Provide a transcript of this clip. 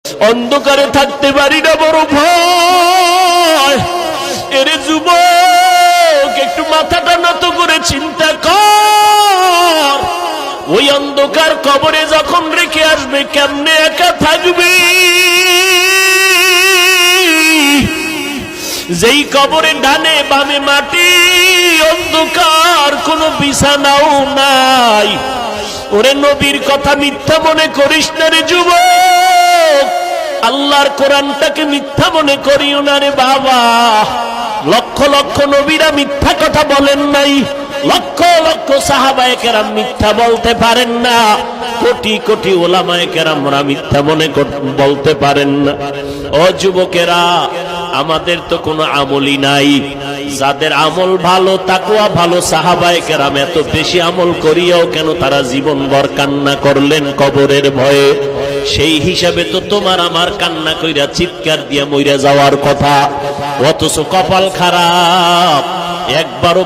অন্ধকারে থাকতে পারি না, বড় ভয়। এরে যুবক, একটু মাথাটা নত করে চিন্তা কর, ওই অন্ধকার কবরে যখন রেখে আসবে কেমনে একা থাকবি? যেই কবরে ডানে বামে মাটি, অন্ধকার, কোনো বিছানাও নাই। ওরে নবীর কথা মিথ্যা মনে করিস না রে যুবক, আল্লাহর কোরআনটাকে মিথ্যা মনে করিও না রে বাবা। লক্ষ লক্ষ নবীরা মিথ্যা কথা বলেন নাই, লক্ষ লক্ষ সাহাবায়ে কেরাম মিথ্যা বলতে পারেন না, কোটি কোটি ওলামায়ে কেরামরা মিথ্যা মনে বলতে পারেন না। ও যুবকেরা, আমাদের তো কোনো আমলই নাই। যাদের আমল ভালো, তাকওয়া ভালো, সাহাবায়ে কেরাম এত বেশি আমল করিয়াও কেন তারা জীবনভর কান্না করলেন কবরের ভয়ে? সেই হিসাবে তো তোমার আমার কান্না কইরা চিৎকার দিয়া মইরা যাওয়ার কথা, অথচ কপাল খারাপ, একবারও